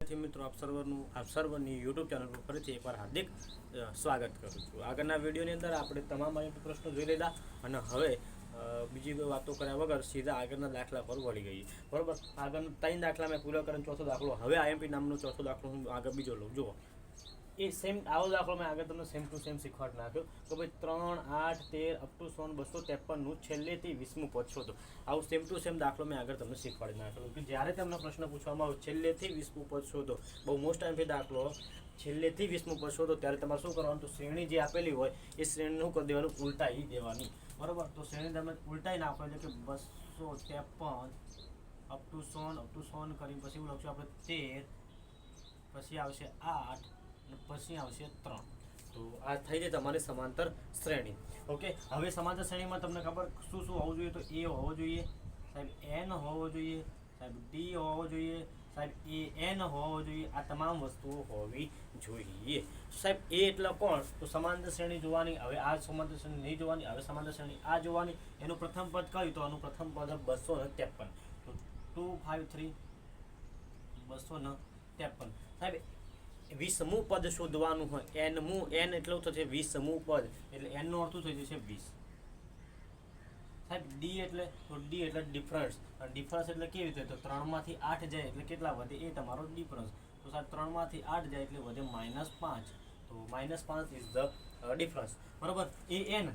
થી મિત્રો આપ સર્વની યુટ્યુબ ચેનલ પર ફરીથી એકવાર હાર્દિક સ્વાગત કરું છું। આગળના વિડીયોની અંદર આપણે તમામ પ્રશ્નો જોઈ લીધા અને હવે બીજી કોઈ વાતો કર્યા વગર સીધા આગળના દાખલા પર વળી ગઈ। બરાબર, આગળના 3 દાખલા મેં પૂરા કરીને ચોથો દાખલો, હવે આઈએમપી નામનો ચોથો દાખલો હું આગળ બીજો લઉં। જુઓ, એ સેમ આવો દાખલો મેં આગળ તમને સેમ ટુ સેમ શીખવાડી નાખ્યો કે ભાઈ 3, 8, 13 અપ ટુ 253નું છેલ્લેથી 20મું પદ શોધો। આવું સેમ ટુ સેમ દાખલો મેં આગળ તમને શીખવાડી નાખ્યો કે જ્યારે તમને પ્રશ્ન પૂછવામાં આવે છેલ્લેથી 20મું પદ શોધો, બહુ મોસ્ટ આઈએમપી દાખલો, છેલ્લેથી 20મું પદ શોધો ત્યારે તમારે શું કરવાનું, તો શ્રેણી જે આપેલી હોય એ શ્રેણીનું કરી દેવાનું, ઉલટાઈ દેવાની। બરાબર, તો શ્રેણી તમે ઉલટાઈ નાખો એટલે કે 253 અપ ટુ 100 કરી પછી એવું લખશું આપણે 13, પછી આવશે 8 અને પછી આવશે 3। તો આ થઈ જાય તમારી સમાંતર શ્રેણી। ઓકે, હવે સમાંતર શ્રેણીમાં તમને ખબર શું શું હોવું જોઈએ, તો એ હોવો જોઈએ સાહેબ, એન હોવો જોઈએ સાહેબ, ડી હોવો જોઈએ સાહેબ, એ એન હોવો જોઈએ, આ તમામ વસ્તુઓ હોવી જોઈએ સાહેબ। એ એટલે કોણ, તો સમાંતર શ્રેણી જોવાની, હવે આ સમાંતર શ્રેણી નહીં જોવાની, હવે સમાંતર શ્રેણી આ જોવાની। એનું પ્રથમ પદ કયું, તો આનું પ્રથમ પદ 253, તો 253 253 સાહેબ। 20મું પદ શોધવાનું હોય, એન એટલું થશે 20મું પદ, એટલે એન નો અર્થ થઈ જશે 20 સાહેબ। ડી એટલે, તો ડી એટલે ડિફરન્સ, ડિફરન્સ એટલે કેવી રીતે, તો 3માંથી 8 જાય એટલે કેટલા વધે, એ તમારો ડિફરન્સ। તો સાહેબ 3માંથી 8 જાય એટલે વધે -5, તો -5 ઇઝ ધ ડિફરન્સ। બરાબર, એ એન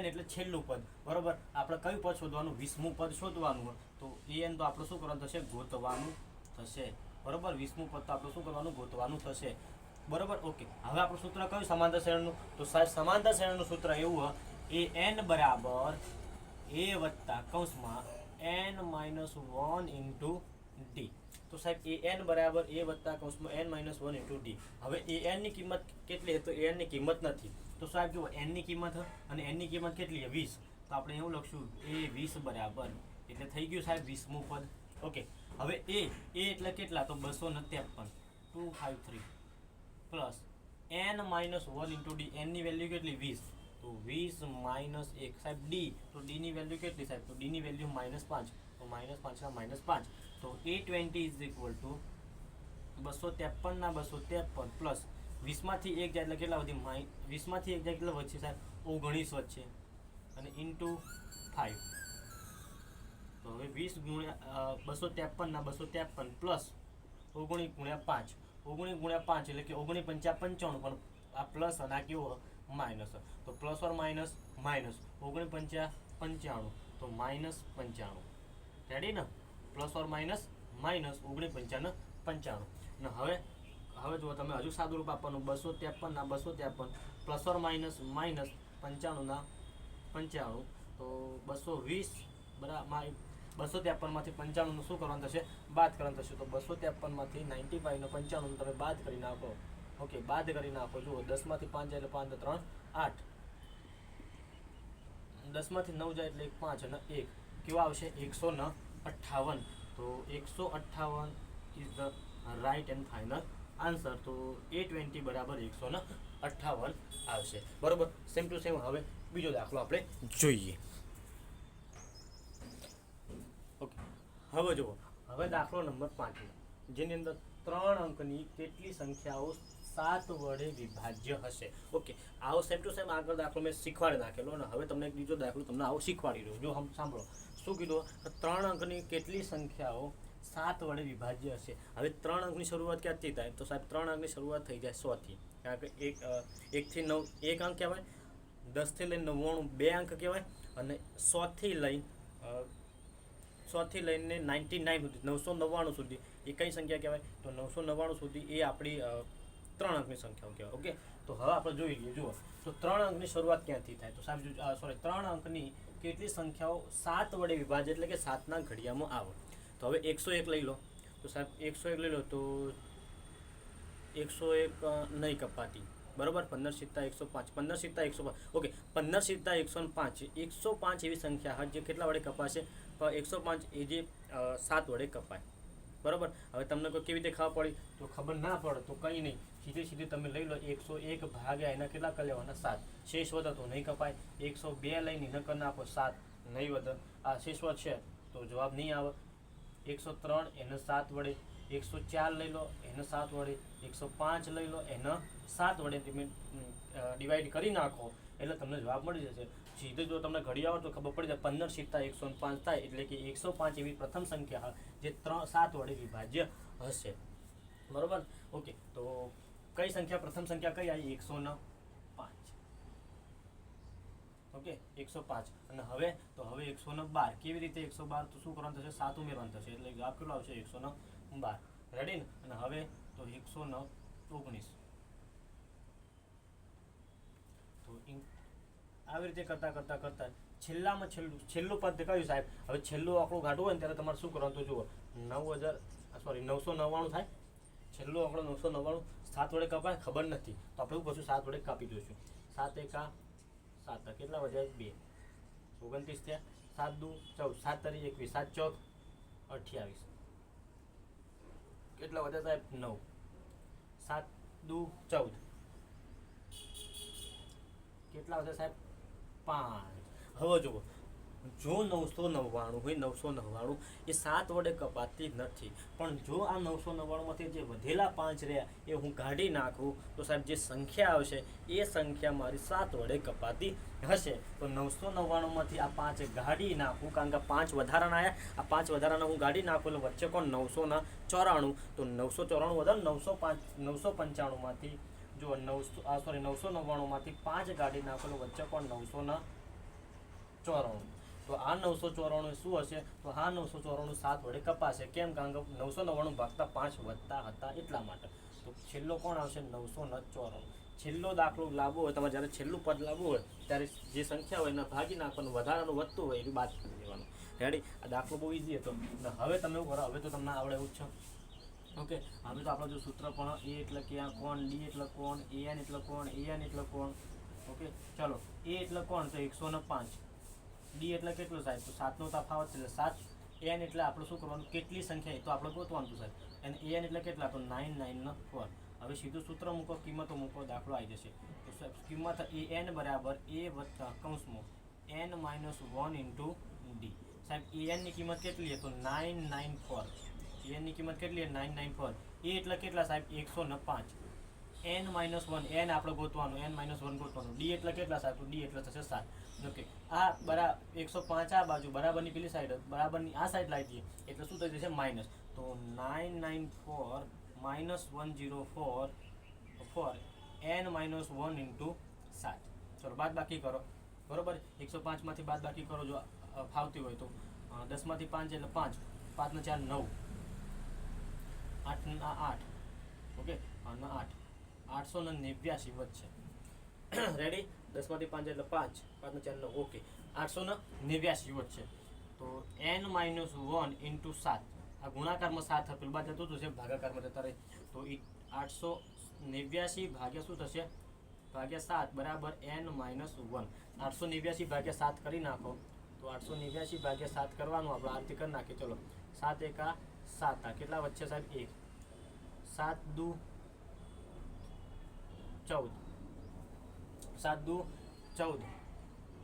એટલે છેલ્લું પદ। બરાબર, આપણે કયું પદ શોધવાનું, 20મું પદ શોધવાનું હોય, તો એ એન તો આપણે શું કરવાનું થશે, ગોતવાનું થશે। બરાબર, 20મું પદ તો આપણે શું કરવાનું, ગોતવાનું થશે। બરાબર, ઓકે, હવે આપણું સૂત્ર કયું સમાંતર શ્રેણીનું, તો સાહેબ સમાંતર શ્રેણીનું સૂત્ર એવું હોય, એ એન બરાબર એ વત્તા કૌંસમાં n-1 ઇન્ટુ ડી। તો સાહેબ એ એન બરાબર એ વત્તા કૌંસમાં n-1 ઇન્ટુ ડી। હવે એ એનની કિંમત કેટલી, તો એનની કિંમત નથી, તો સાહેબ જુઓ એનની કિંમત અને એનની કિંમત કેટલી છે 20, તો આપણે એવું લખશું એ 20 બરાબર, એટલે થઈ ગયું સાહેબ 20મું પદ। ઓકે, હવે એ એટલે કેટલા, તો 253 253 પ્લસ n-1 ઇન્ટુ ડી, એનની વેલ્યુ કેટલી 20, તો 20 - 1 સાહેબ। ડી, તો ડીની વેલ્યુ કેટલી સાહેબ, તો ડીની વેલ્યુ -5, તો -5 ના -5, તો 820 ઇઝ ઇક્વલ ટુ 253 ના 253 પ્લસ 20માંથી 1 જાય એટલે કેટલા વધી, 20માંથી 1 જાય એટલે વધશે સાહેબ 19 વધશે, અને ઇન્ટુ 5, તો હવે 20 ગુણ્યા 253 ના 253 પ્લસ 19 ગુણ્યા 5, 19 ગુણ્યા 5 એટલે કે 19 × 5 = 95, પણ આ પ્લસ અને આ કેવો માઇનસ, તો પ્લસ ઓર માઇનસ માઇનસ 19 × 5 = 95, તો -95 રેડી ને, પ્લસ ઓર માઇનસ માઇનસ 19 × 5 = 95। હવે જો તમે હજુ સાદું રૂપ આપવાનું, 253 ના 253 પ્લસ ઓર માઇનસ માઇનસ 95 ના 95, તો 220 બરાબર 253 માંથી 95 નું શું કરવાનું થશે, બાદ કરવાનું થશે, તો 253 માંથી 95 ને 95 તમે બાદ કરી નાખો। ઓકે, બાદ કરી નાખો, જુઓ 10 માંથી 5 જાય એટલે 5 × 3 = 8, 10 માંથી 9 જાય એટલે 5 અને 1 કેવા આવશે 158, તો 158 is the right and final answer. તો 820 બરાબર 158 આવશે। બરોબર, સેમ ટુ સેમ હવે બીજો દાખલો આપણે જોઈએ। ઓકે, હવે જુઓ, હવે દાખલો નંબર 5, જેની અંદર 3 અંકની કેટલી સંખ્યાઓ 7 વડે વિભાજ્ય હશે। ઓકે, આવો સેમ ટુ સેમ આગળ દાખલો મેં શીખવાડી નાખેલો, અને હવે તમને એક બીજો દાખલો તમને આવો શીખવાડી રહ્યો। જો સાંભળો શું કીધું, 3 અંકની કેટલી સંખ્યાઓ 7 વડે વિભાજ્ય હશે। હવે 3 અંકની શરૂઆત ક્યાંથી થાય, તો સાહેબ 3 અંકની શરૂઆત થઈ જાય 100 થી, કારણ કે 1 થી 9 1 અંક કહેવાય, 10 થી લઈને 99 2 અંક કહેવાય, અને 100 થી લઈને 99 સુધી 999 સુધી એ કઈ સંખ્યા કહેવાય, તો 999 સુધી એ આપણી 3 અંકની સંખ્યાઓ કહેવાય। ઓકે, તો હવે આપણે જોઈ લઈએ। જુઓ, તો 3 અંકની શરૂઆત ક્યાંથી થાય, તો સાહેબ 3 અંકની કેટલી સંખ્યાઓ 7 વડે વિભાજ્ય એટલે કે 7ના ઘડિયામાં આવે, તો હવે 101 લઈ લો, તો સાહેબ 101 લઈ લો, તો 101 નહીં કપાતી, બરાબર, 15 × 105, 15 × 105, ઓકે, 15 × 105 105 એવી સંખ્યા જે કેટલા વડે કપાશે, 105 એ જે 7 વડે કપાય। બરાબર, હવે તમને કોઈ કેવી રીતે ખબર પડી, તો ખબર ના પડે તો કંઈ નહીં, સીધી તમે લઈ લો 101 ભાગ્યા એના કેટલા કરી લેવાના 7, શેષ વધે તો નહીં કપાય, 102 લઈને એના કરી નાખો 7 નહીં વધે, આ શેષ વધશે તો જવાબ નહીં આવે, 103 એને 7 વડે 104 લઈ લો એને 7 વડે, 105 લઈ લો એને 7 વડે તમે ડિવાઈડ કરી નાખો એટલે તમને જવાબ મળી જશે. સીધું જો તમને ઘડી આવો તો ખબર પડી જાય 15 સીધા 105 થાય એટલે કે 105 એવી પ્રથમ સંખ્યા જે 7 વડે વિભાજ્ય હશે. બરોબર. ઓકે, તો કઈ સંખ્યા પ્રથમ સંખ્યા કઈ આવી? 105. ઓકે, 105. અને હવે 112. કેવી રીતે 112? તો શું કરવાનું થશે? 7 ઉમેરવાનું થશે એટલે જવાબ કેટલો આવશે? 112. રેડી ને? અને હવે તો 119. તો આવી રીતે કરતા છેલ્લામાં છેલ્લું પદ કયું સાહેબ? હવે છેલ્લું આંકડું કાઢવું હોય ને ત્યારે તમારે શું કરવાનું? તો જુઓ 999 થાય. છેલ્લો આંકડો 999 7 વડે કપાય ખબર નથી તો આપણે શું કરશું? 7 વડે કાપી દઈશું. 7 એકા 7, કેટલા વધ્યા? 2. 29 થયા. 7 દુ 14, 7 તરી 21, 7 ચોક 28. કેટલા વધ્યા સાહેબ? 9. 7 દુ 14, કેટલા વધ્યા સાહેબ? 5. હવે જુઓ, જો 999 હોય 999 એ 7 વડે કપાતી નથી, પણ જો આ 999 માંથી જે વધેલા 5 રહ્યા એ હું કાઢી નાખું તો સાહેબ જે સંખ્યા આવશે એ સંખ્યા મારી 7 વડે કપાતી હશે. તો 999 માંથી આ 5 કાઢી નાખું કારણ કે 5 વધારાના આવ્યા. આ 5 વધારાના હું કાઢી નાખું એટલે વચ્ચે કોણ? 994. તો 994 વધારે 995 માંથી જો 999 માંથી 5 કાઢી નાખો એટલે વચ્ચે કોણ? 994. તો આ 994 શું હશે? તો આ 994 7 વડે કપાશે. કેમ? કારણ કે 999 ભાગતા 5 વધતા હતા એટલા માટે. તો છેલ્લો કોણ આવશે? 994. છેલ્લો દાખલો લાવવો હોય, તમારે જ્યારે છેલ્લું પદ લાવવું હોય ત્યારે જે સંખ્યા હોય એના ભાગી નાખવાનું, વધારાનું વધતું હોય એવી બાદ કરી દેવાનું. રેડી? આ દાખલો બહુ ઇઝી હતો. હવે તમે એવું કરો, હવે તો તમને આવડે એવું જ છે. ઓકે, હવે તો આપણો જો સૂત્ર પણ એ એટલે ક્યાં કોણ, ડી એટલે કોણ, એન એટલે કોણ, એન એટલે કોણ. ઓકે, ચલો. એ એટલે કોણ? તો 105. ડી એટલે કેટલું સાહેબ? તો 7 નો તફાવત એટલે 7. એન એટલે આપણે શું કરવાનું? કેટલી સંખ્યા તો આપણે ગોતવાનું સાહેબ. અને એન એટલે કેટલા? તો 994. હવે સીધું સૂત્ર મૂકો, કિંમતો મૂકો, દાખલો આવી જશે. તો કિંમત એન બરાબર એ વત્તા કૌંસમાં n - 1 ઇન્ટુ ડી. સાહેબ એન ની કિંમત કેટલી છે? તો 994. એન ની કિંમત કેટલી છે? 994. એ એટલે કેટલા સાહેબ? 105. n - 1 n આપણે ગોતવાનું, n - 1 ગોતવાનું. ડી એટલે કેટલા સાહેબ? તો ડી એટલે થશે 7. ઓકે, આ બરાબર 105 આ બાજુ બરાબરની પેલી સાઈડ, બરાબરની આ સાઈડ લાવી દઈએ એટલે શું થઈ જશે? માઇનસ. તો 994 -104 n - 1 ઇન્ટુ 7. ચલો બાદ બાકી કરો. બરોબર? 105 માંથી બાદ બાકી કરો જો ફાવતી હોય તો. 10 માંથી 5 એટલે 5, 5 ને 4 9, 8 ના 8. ઓકે, 8 889 વચ્ચે. રેડી? 10 માંથી 5 એટલે 5, 5 ને 4 9. ઓકે, 889 વચ્ચે. તો n - 1 ઇન્ટુ 7. આ ગુણાકારમાં 7 આપેલું બાદ જતું હતું છે, ભાગાકારમાં જતા રહે. તો 889 ભાગ્યા શું થશે? ભાગ્યા 7 બરાબર n - 1. 889 ભાગ્યા 7 કરી નાખો. તો 889 ભાગ્યા 7 કરવાનું આપણે આ રીતે કરી નાખીએ. ચલો 7 એકા 7, કેટલા વચ્ચે સાહેબ? 1. 7 દુ 14, 7 દુ 14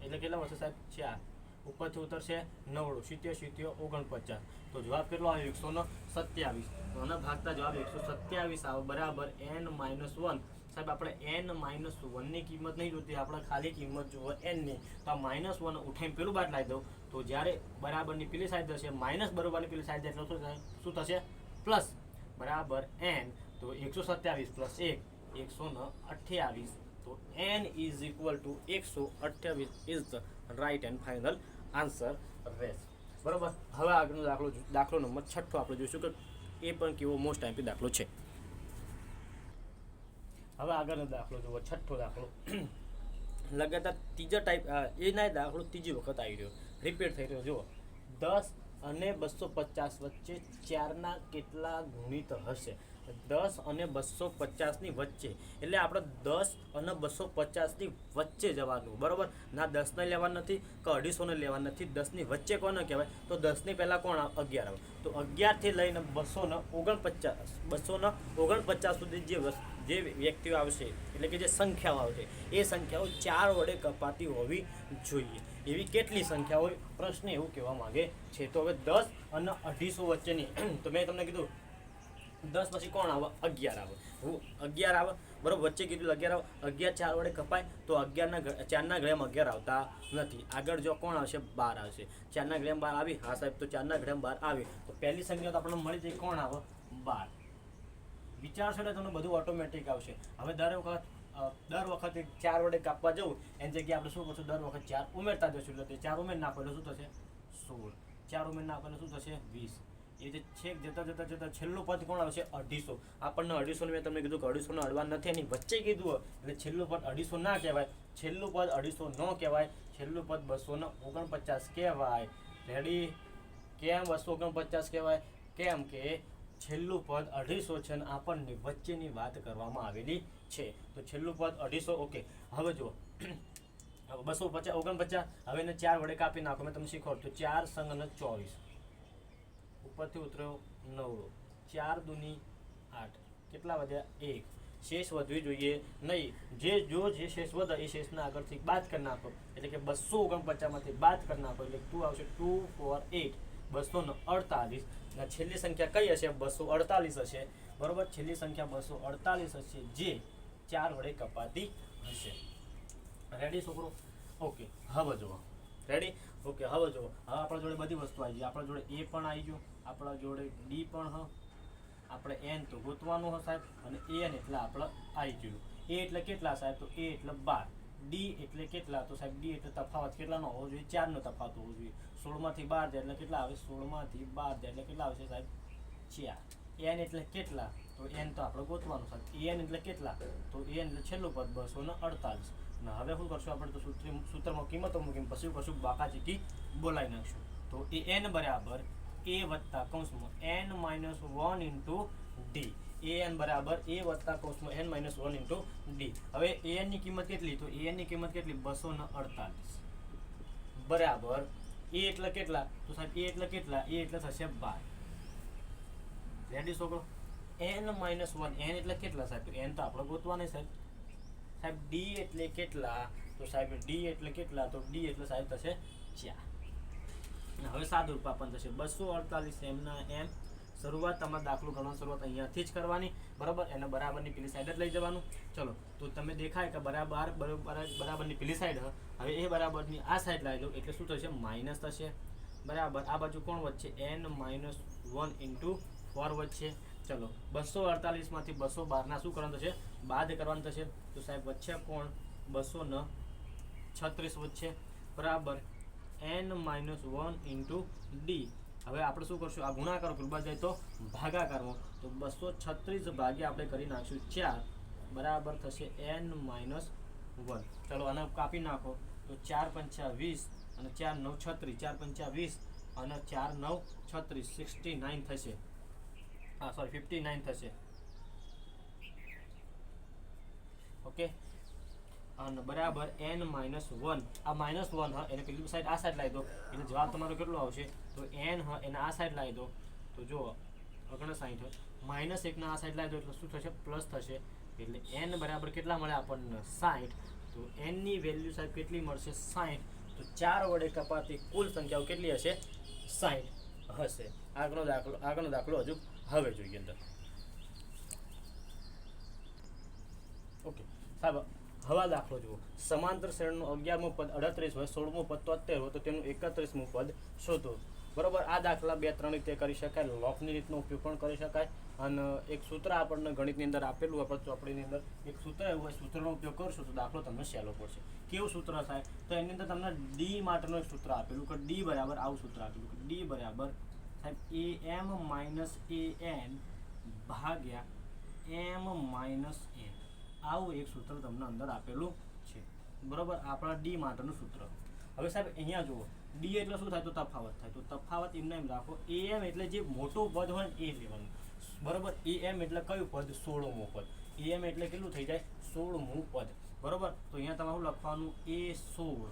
એટલે કેટલા વધશે સાહેબ? 4. ઉપરથી ઉતરશે 9, 70 49. તો જવાબ કેટલો આવે? 127. આના ભાગતા જવાબ 127 આવે બરાબર n - 1. સાહેબ આપણે n - 1 ની કિંમત નહીં જોતી, આપણે ખાલી કિંમત જુઓ n ની. તો આ -1 ઉઠાઈને પેલું બાદ લાવી દઉં તો જ્યારે બરાબરની પેલી સાઈડ થશે માઇનસ બરોબરની પેલી સાઈડ એટલે શું થશે? પ્લસ. બરાબર n. તો 127 પ્લસ 1 128. તો n is equal to 128 is the right and final answer રહેશે. બરોબર? હવે આગળનો દાખલો નંબર 6 આપણે જોઈશું કે એ પણ કેવો મોસ્ટ ટાઈપી દાખલો છે. હવે આગળનો દાખલો જુઓ, 6થો દાખલો. લગાતાર ત્રીજા ટાઈપ એના દાખલો ત્રીજી વખત આવી રહ્યો, રિપીટ થઈ રહ્યો. જુઓ 10 અને 250 વચ્ચે 4ના કેટલા ગુણિત હશે? 10 અને 250 ની વચ્ચે એટલે આપણે 10 અને 250 ની વચ્ચે જવાનું. બરોબર? ના 10 ને લેવાનું નથી કે 250 ને લેવાનું નથી. 10 ની વચ્ચે કોને કહેવાય? તો 10 ની પહેલા કોણ? 11 આવે. તો 11 થી લઈને 249 સુધી જે વ્યક્તિઓ આવશે એટલે કે જે સંખ્યાઓ આવશે એ સંખ્યાઓ 4 વડે કપાતી હોવી જોઈએ. એવી કેટલી સંખ્યા હોય? પ્રશ્ન એવું કહેવા માંગે છે. તો હવે 10 અને 250 વચ્ચેની તો મેં તમને કીધું 10 પછી કોણ આવે? 11 આવે. 11 આવે, બરોબર. વચ્ચે કીધું 11 આવે. 11 4 વડે કપાય તો 4 ના ઘડિયામાં 11 આવતા નથી. આગળ જો કોણ આવશે? 12 આવશે. 4 ના ઘડિયામાં 12 આવી? હા સાહેબ. તો 4 ના ઘડિયામાં 12 આવી તો પહેલી સંખ્યા તો આપણને મળી જાય. કોણ આવે? 12. વિચારશો એટલે તમને બધું ઓટોમેટિક આવશે. હવે દર વખતે 4 વડે કાપવા જવું એની જગ્યાએ આપણે શું કરશું? દર વખત 4 ઉમેરતા જશું. એટલે 4 ઉમેર નાખો એટલે શું થશે? 16. 4 ઉમેર નાખો એટલે શું થશે? 20. એ જે છેક જતા છેલ્લું પદ કોણ આવશે? 250. આપણને 250 મેં તમને કીધું કે 250 અડવા નથી, એની વચ્ચે કીધું એટલે છેલ્લું પદ 250 ના કહેવાય. છેલ્લું પદ 250 ન કહેવાય. છેલ્લું પદ 249 કહેવાય. રેડી? કેમ 249 કહેવાય? કેમ કે છેલ્લું પદ 250 છે અને આપણને વચ્ચેની વાત કરવામાં આવેલી છે. તો છેલ્લું પદ 250. ઓકે. હવે જુઓ 249. હવે એને 4 વડે કાપી નાખો. મેં તમને શીખવાડું. તો 4 સંગ અને 24 ઉપરથી ઉતર્યો 9. 4 દૂની 8. કેટલા વધ્યા? 1. શેષ વધવી જોઈએ નહીં. જે શેષ વધે એ શેષના આગળથી બાદ કરી નાખો. એટલે કે 249 માંથી બાદ કરી નાખો એટલે 2 આવશે. 2 4 8. 248. અને છેલ્લી સંખ્યા કઈ હશે? 248 હશે. બરોબર. છેલ્લી સંખ્યા 248 હશે જે 4 વડે કપાતી હશે. રેડી છોકરો? ઓકે. હવે જુઓ. રેડી? ઓકે. હવે જુઓ. હવે આપણા જોડે બધી વસ્તુ આવી ગઈ. આપણા જોડે એ પણ આવી ગયું. આપણા જોડે ડી પણ આપણે એન તો ગોતવાનું હશે સાહેબ. અને એન એટલે આપણે આવી ગયું. એ એટલે કેટલા સાહેબ? તો એ એટલે 12. ડી એટલે કેટલા? તો સાહેબ ડી એટલે તફાવત કેટલાનો હોવો જોઈએ? 4 નો તફાવત હોવો જોઈએ. 16 માંથી 12 જાય એટલે કેટલા આવે? 16 માંથી 12 જાય એટલે કેટલા આવશે સાહેબ? 4. એન એટલે કેટલા? તો એન તો આપણે ગોતવાનું સાહેબ. એન એટલે કેટલા? તો એન એટલે છેલ્લું પદ 248. અને હવે શું કરશું આપણે? તો સૂત્રમાં કિંમતો મૂકીને પછી શું કરશું? બાકાચીકી બોલાવી નાખશું. તો એ એન બરાબર એ વત્તા કૌંસમાં n minus 1 into D. an બરાબર એ વત્તા કૌંસમાં n માઇનસ 1 ઇન્ટુ ડી. હવે an ની કિંમત કેટલી? તો an ની કિંમત કેટલી? 248 બરાબર એ એટલે કેટલા? તો સાહેબ એ એટલે કેટલા? એ એટલે થશે 12. રેડી છોકરો? n minus 1. n એટલે કેટલા સાહેબ? તો n તો આપણે ગોતવાના સાહેબ. સાહેબ ડી એટલે કેટલા? તો સાહેબ ડી એટલે કેટલા? તો ડી એટલે સાહેબ થશે 4. હવે સાદું રૂપ આપણને થશે 248 એમના એમ. શરૂઆત તમારે દાખલો ગણવાની શરૂઆત અહીંયાથી જ કરવાની. બરાબર? એને બરાબરની પેલી સાઈડ જ લઈ જવાનું. ચલો તો તમે દેખાય કે બરાબરની પેલી સાઈડ. હવે એ બરાબરની આ સાઈડ લાવી દો એટલે શું થશે? માઇનસ થશે. બરાબર. આ બાજુ કોણ વધશે? n માઇનસ 1 ઇન્ટુ 4 વધશે. ચલો 248 માંથી 212 ના શું કરવાનું થશે? બાદ કરવાનું થશે. તો સાહેબ વચ્ચે કોણ? 236 વચ્ચે. બરાબર. n minus 1 into D. હવે આપણે શું કરશું? આ ગુણાકાર ઉપર જાય તો ભાગાકારમાં. તો 236 ભાગ્યા આપણે કરી નાખશું 4. બરાબર થશે n માઇનસ 1. ચલો આને કાપી નાખો. તો 4 પંચા 20 અને 4 9 36. 4 પંચા 20 અને 4 9 36. 69 થશે. હા સોરી 59 થશે. ઓકે. અને બરાબર n માઇનસ 1. આ માઇનસ 1 હા એને પેલી સાઈડ આ સાઈડ લાવી દો એટલે જવાબ તમારો કેટલો આવશે? તો n હા એને આ સાઈડ લાવી દો તો જુઓ 59. માઇનસ 1 આ સાઈડ લાવી દો એટલે શું થશે? પ્લસ થશે. એટલે n બરાબર કેટલા મળે આપણને? 60. તો n ની વેલ્યુ સાહેબ કેટલી મળશે? 60. તો 4 વડે કપાતી કુલ સંખ્યાઓ કેટલી હશે? 60 હશે. આગળનો દાખલો હજુ હવે જોઈએ અંદર. ઓકે સાહેબ હવે દાખલો જુઓ. સમાંતર શ્રેણીનું 11મું પદ 38 હોય, 16મું પદ 73 હોય તો તેનું 31મું પદ શોધો. બરોબર. આ દાખલા 2-3 રીતે કરી શકાય. લોકની રીતનો ઉપયોગ પણ કરી શકાય. અને એક સૂત્ર આપણને ગણિતની અંદર આપેલું હોય ચોપડીની અંદર એક સૂત્ર એવું હોય. સૂત્રનો ઉપયોગ કરશો તો દાખલો તમને સહેલો પડશે. કેવું સૂત્ર થાય? તો એની અંદર તમને ડી માટેનું એક સૂત્ર આપેલું કે ડી બરાબર આવું સૂત્ર આપેલું કે ડી બરાબર સાહેબ am માઇનસ an ભાગ્યા m માઇનસ n. આવું એક સૂત્ર તમને અંદર આપેલું છે. બરોબર. આપણા ડી માટેનું સૂત્ર. હવે સાહેબ અહીંયા જુઓ. ડી એટલે શું થાય? તો તફાવત થાય. તો તફાવત એમને એમ રાખો. am એટલે જે મોટું પદ હોય ને એ લેવાનું. બરોબર. am એટલે કયું પદ? 16મું પદ. am એટલે કેટલું થઈ જાય? 16મું પદ. બરોબર. તો અહીંયા તમારે લખવાનું a16.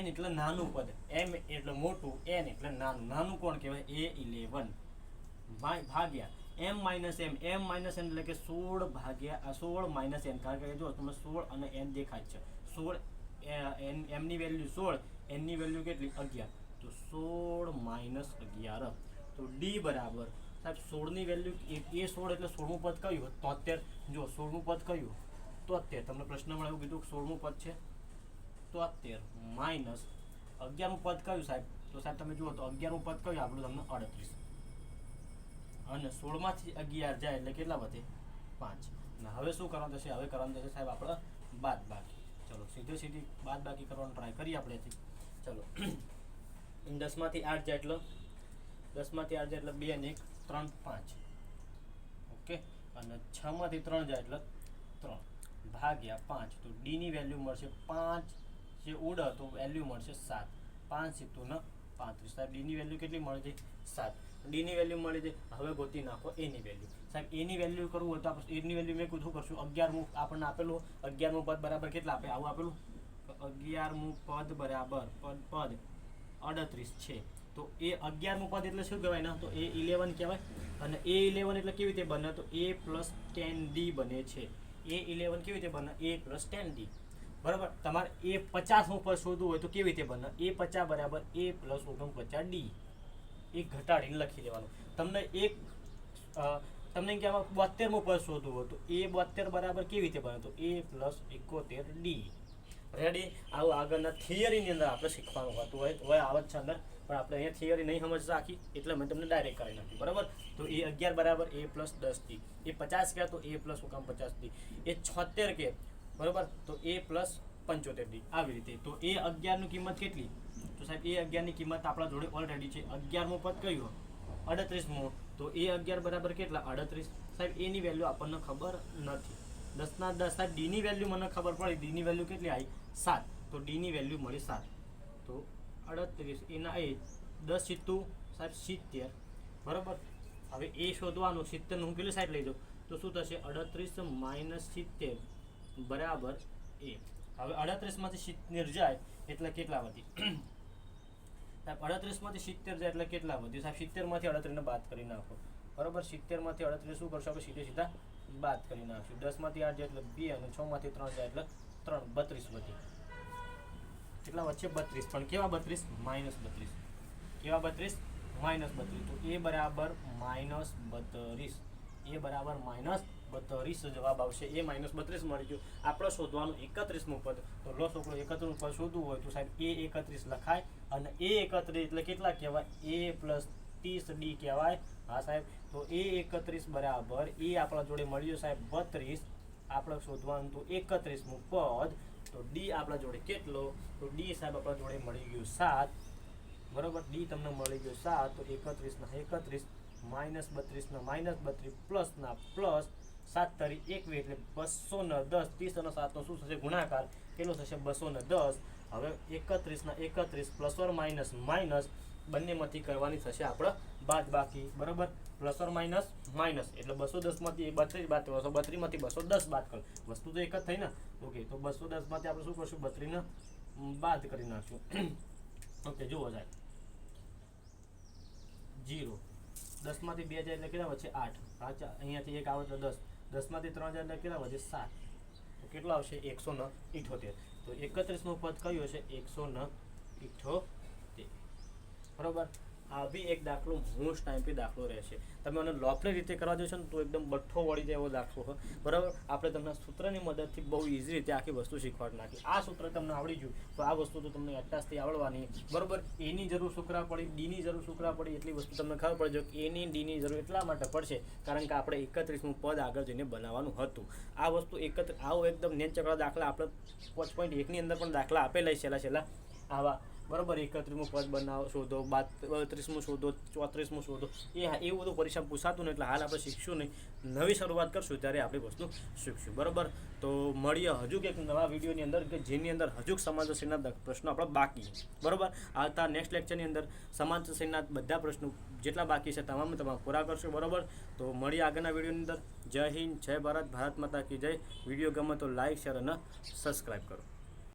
n એટલે નાનું પદ. m એટલે મોટું, n એટલે નાનું. નાનું કોણ કહેવાય? a11 ભાગ્યા m minus m. m minus n એટલે કે 16 ભાગ્યા 16 માઇનસ n. કારણ કે જો તમે 16 અને n દેખાય છે. 16 m ની વેલ્યુ 16, n ની વેલ્યુ કેટલી? 11. તો 16 માઇનસ 11. તો ડી બરાબર સાહેબ 16ની વેલ્યુ એ 16 એટલે 16મું પદ કયું 73 જો 16મું પદ કયું 73 તમને પ્રશ્નમાં એવું કીધું 16મું પદ છે 73 માઇનસ 11મું પદ કયું સાહેબ તો સાહેબ તમે જુઓ તો 11મું પદ કયું આપણું તમને 38 અને 16માંથી 11 જાય એટલે કેટલા વધે 5 અને હવે શું કરવાનું થશે હવે કરવાનું થશે સાહેબ આપણે બાદ બાકી ચલો સીધી બાદ બાકી કરવાનો ટ્રાય કરીએ આપણે ચલો 10માંથી 8 જાય એટલે 10માંથી 8 જાય એટલે 2 અને 1 3 5 ઓકે અને 6માંથી 3 જાય એટલે 3 ભાગ્યા 5 તો ડી ની વેલ્યુ મળશે 5 જે ઉડે તો વેલ્યુ મળશે 7 5 સીધું ને 35 સાહેબ ડી ની વેલ્યુ કેટલી મળે છે 7 ડી ની વેલ્યુ મળી છે હવે ગોતી નાખો એ ની વેલ્યુ સાહેબ એ ની વેલ્યુ કરવું હોય તો આપણે એ ની વેલ્યુ મેં કીધું કરશું 11મું આપણને આપેલું 11મું પદ બરાબર કેટલા આપે આવું આપેલું 11મું પદ બરાબર પદ 38 છે તો એ 11મું પદ એટલે શું કહેવાય ને તો એ 11 કહેવાય અને એ 11 એટલે કેવી રીતે બને તો a + 10d બને છે એ 11 કેવી રીતે બને a + 10d બરાબર તમારે એ 50મું પદ શોધવું હોય તો કેવી રીતે બને એ 50 બરાબર a + 49d એ ઘટાડીને લખી દેવાનું તમને એક તમને કે આમાં 72મું પદ શોધવું હોય તો એ 72 બરાબર કેવી રીતે બને તો a + 71d રેડી આવું આગળના થિયરીની અંદર આપણે શીખવાનું હોતું હોય આવે છે અંદર પણ આપણે અહીંયા થિયરી નહીં સમજ રાખી એટલે મેં તમને ડાયરેક્ટ કરી નાખ્યું બરાબર તો એ 11 બરાબર a + 10d એ 50 કહે તો a + 50d એ 76 કહે બરાબર તો a + 75d આવી રીતે તો એ 11ની કિંમત કેટલી તો સાહેબ એ 11ની કિંમત આપણા જોડે ઓલરેડી છે 11મું પદ કયું 38મું તો એ 11 બરાબર કેટલા 38 સાહેબ એની વેલ્યુ આપણને ખબર નથી 10ના 10 સાહેબ ડી ની વેલ્યુ મને ખબર પડી ડી ની વેલ્યુ કેટલી આવી 7 તો ડી ની વેલ્યુ મળી 7 તો 38 એના એ 10 સીધું સાહેબ 70 બરાબર હવે એ શોધવાનું 70 હું પેલી સાઈડ લઈ જાઉં તો શું થશે 38 - 70 બરાબર એ હવે 38માંથી 70 જાય એટલે કેટલા વધી સાહેબ 38માંથી 70 જાય એટલે કેટલા વધ્યું સાહેબ 70માંથી 38 ને બાદ કરી નાખો બરાબર 70માંથી 38 શું કરશો આપણે સીધા બાદ કરી નાખશું 10માંથી 8 જાય એટલે 2 અને 6માંથી 3 જાય એટલે 3 32 વધી કેટલા વચ્ચે 32 પણ કેવા 32 -32 કેવા 32 -32 તો એ બરાબર -32 એ બરાબર -32 જવાબ આવશે એ -32 મળી ગયો આપણે શોધવાનું 31મું પદ તો લો છોકરો 31મું પદ શોધવું હોય તો સાહેબ એ 31 લખાય અને એ 31 એટલે કેટલા કહેવાય a + 30d કહેવાય હા સાહેબ તો એ 31 બરાબર એ આપણા જોડે મળ્યું સાહેબ 32 આપણે શોધવાનું તો 31મું પદ તો ડી આપણા જોડે કેટલો તો ડી સાહેબ આપણા જોડે મળી ગયું 7 બરાબર ડી તમને મળી ગયો 7 તો 31 ના 31 -32 ના -32 પ્લસ ના પ્લસ 7 તારી 21 એટલે 210 30 અને 7 નો શું થશે ગુણાકાર કેટલો થશે 210 હવે 31 ના 31 પ્લસ ઓર માઇનસ માઇનસ બંનેમાંથી કરવાની થશે આપણે બાદ બાકી બરાબર પ્લસ ઓર માઇનસ માઇનસ એટલે 210 માંથી 32 બાદ કરો 32 માંથી 210 બાદ કરો વસ્તુ તો એક જ થઈ ને ઓકે તો 210 માંથી આપણે શું કરશું 32 ને બાદ કરી નાખશું ઓકે જુઓ સાહેબ 0 10 માંથી 2 જાય એટલે કેટલા વચ્ચે 8 પાછા અહીંયાથી 1 આવે તો 10 10 માંથી 3 જાય એટલે કેટલા વધે 7 તો કેટલો આવશે 178 તો 31મું પદ કયું હશે 178 બરાબર આ બી એક દાખલો મોસ્ટ ટાઈમથી દાખલો રહેશે તમે મને લોફની રીતે કરવા જશો ને તો એકદમ બઠ્ઠો વળી જાય એવો દાખલો હોય બરાબર આપણે તમને સૂત્રની મદદથી બહુ ઇઝી રીતે આખી વસ્તુ શીખવાડી નાખી આ સૂત્ર તમને આવડી ગયું તો આ વસ્તુ તો તમને અટ્ટાસથી આવડવાની બરાબર એની જરૂર શુક્રા પડી ડીની જરૂર શુક્રા પડી એટલી વસ્તુ તમને ખબર પડે જો એની ડીની જરૂર એટલા માટે પડશે કારણ કે આપણે 31મું પદ આગળ જઈને બનાવવાનું હતું આ વસ્તુ આવો એકદમ નેચકડા દાખલા આપણે 5.1ની અંદર પણ દાખલા આપેલા છેલ્લા આવા બરાબર 31મું પદ બનાવો શોધો 32મું શોધો 34મું શોધો એવું બધું પરીક્ષા પૂછાતું ને એટલે હાલ આપણે શીખશું નહીં નવી શરૂઆત કરશું ત્યારે આપણી વસ્તુ શીખશું બરાબર તો મળીએ હજુ એક નવા વિડીયોની અંદર કે જેની અંદર હજુ સમાંતર શ્રેણીના પ્રશ્નો આપણા બાકી છે બરાબર આવતા નેક્સ્ટ લેક્ચરની અંદર સમાંતર શ્રેણીના બધા પ્રશ્નો જેટલા બાકી છે તમામ પૂરા કરશું બરાબર તો મળીએ આગળના વિડીયોની અંદર જય હિન્દ જય ભારત ભારત માતા કી જય વિડીયો ગમે તો લાઈક શેર અને સબસ્ક્રાઈબ કરો